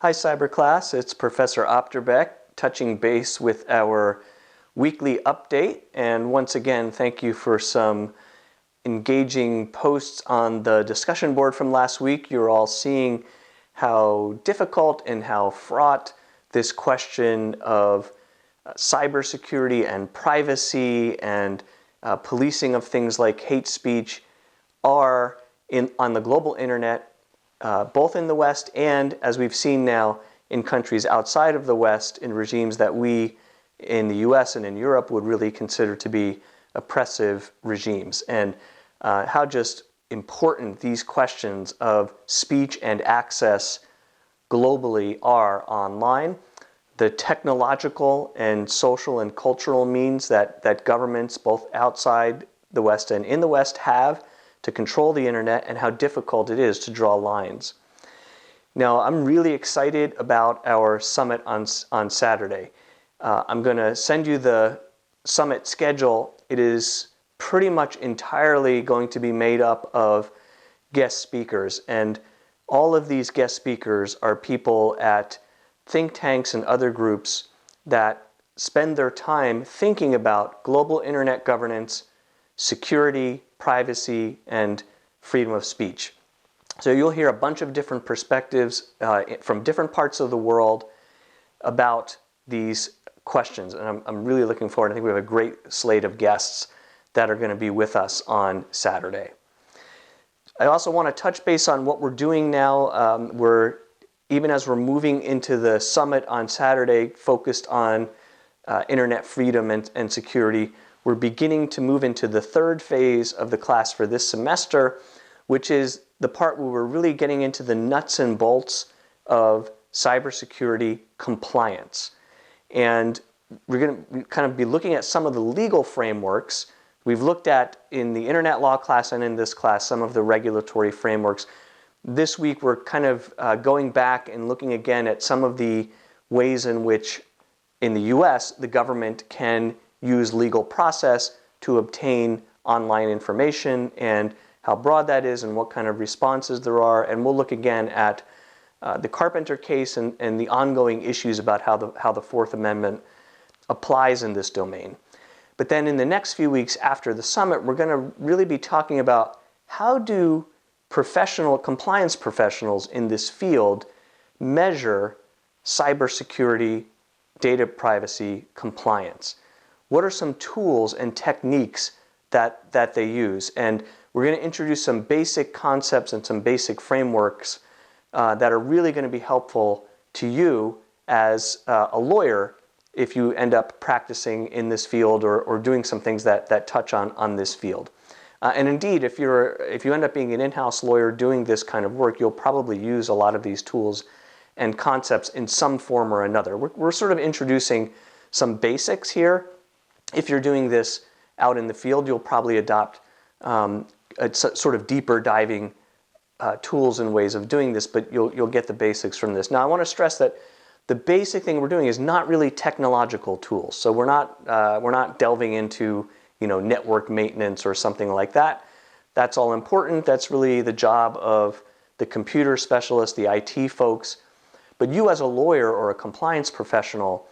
Hi Cyber Class, it's Professor Opterbeck touching base with our weekly update, and once again thank you for some engaging posts on the discussion board from last week. You're all seeing how difficult and how fraught this question of cybersecurity and privacy and policing of things like hate speech are on the global internet, both in the West and, as we've seen now, in countries outside of the West, in regimes that we in the US and in Europe would really consider to be oppressive regimes. And how just important these questions of speech and access globally are online. The technological and social and cultural means that governments both outside the West and in the West have to control the internet, and how difficult it is to draw lines. Now, I'm really excited about our summit on Saturday. I'm going to send you the summit schedule. It is pretty much entirely going to be made up of guest speakers, and all of these guest speakers are people at think tanks and other groups that spend their time thinking about global internet governance, security, privacy, and freedom of speech. So you'll hear a bunch of different perspectives from different parts of the world about these questions, and I'm really looking forward. I think we have a great slate of guests that are going to be with us on Saturday. I also want to touch base on what we're doing now. Even as we're moving into the summit on Saturday, focused on internet freedom and security, we're beginning to move into the third phase of the class for this semester, which is the part where we're really getting into the nuts and bolts of cybersecurity compliance. And we're going to kind of be looking at some of the legal frameworks. We've looked at, in the internet law class and in this class, some of the regulatory frameworks. This week we're kind of going back and looking again at some of the ways in which, in the US, the government can use legal process to obtain online information, and how broad that is and what kind of responses there are. And we'll look again at the Carpenter case and the ongoing issues about how the Fourth Amendment applies in this domain. But then in the next few weeks after the summit, we're going to really be talking about how do compliance professionals in this field measure cybersecurity, data privacy compliance. What are some tools and techniques that they use? And we're going to introduce some basic concepts and some basic frameworks that are really going to be helpful to you as a lawyer if you end up practicing in this field or doing some things that touch on this field. And indeed, if you end up being an in-house lawyer doing this kind of work, you'll probably use a lot of these tools and concepts in some form or another. We're sort of introducing some basics here. If you're doing this out in the field, you'll probably adopt a sort of deeper diving tools and ways of doing this, but you'll get the basics from this. Now, I want to stress that the basic thing we're doing is not really technological tools. So we're not delving into network maintenance or something like that. That's all important. That's really the job of the computer specialists, the IT folks. But you as a lawyer or a compliance professional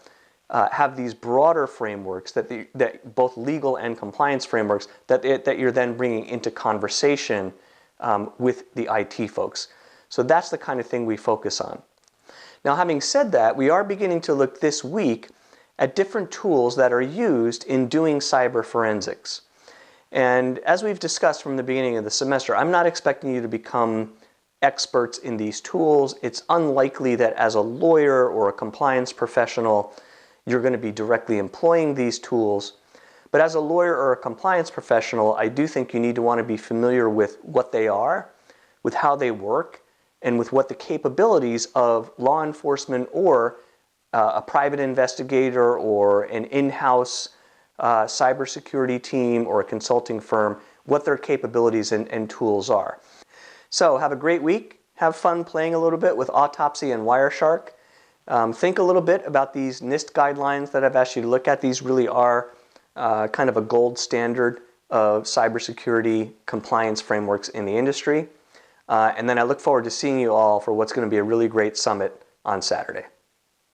have these broader frameworks that both legal and compliance frameworks that you're then bringing into conversation with the IT folks. So that's the kind of thing we focus on. Now, having said that, we are beginning to look this week at different tools that are used in doing cyber forensics. And as we've discussed from the beginning of the semester, I'm not expecting you to become experts in these tools. It's unlikely that as a lawyer or a compliance professional, you're going to be directly employing these tools. But as a lawyer or a compliance professional, I do think you need to want to be familiar with what they are, with how they work, and with what the capabilities of law enforcement or a private investigator or an in-house cybersecurity team or a consulting firm, what their capabilities and tools are. So have a great week. Have fun playing a little bit with Autopsy and Wireshark. Think a little bit about these NIST guidelines that I've asked you to look at. These really are kind of a gold standard of cybersecurity compliance frameworks in the industry. And then I look forward to seeing you all for what's going to be a really great summit on Saturday.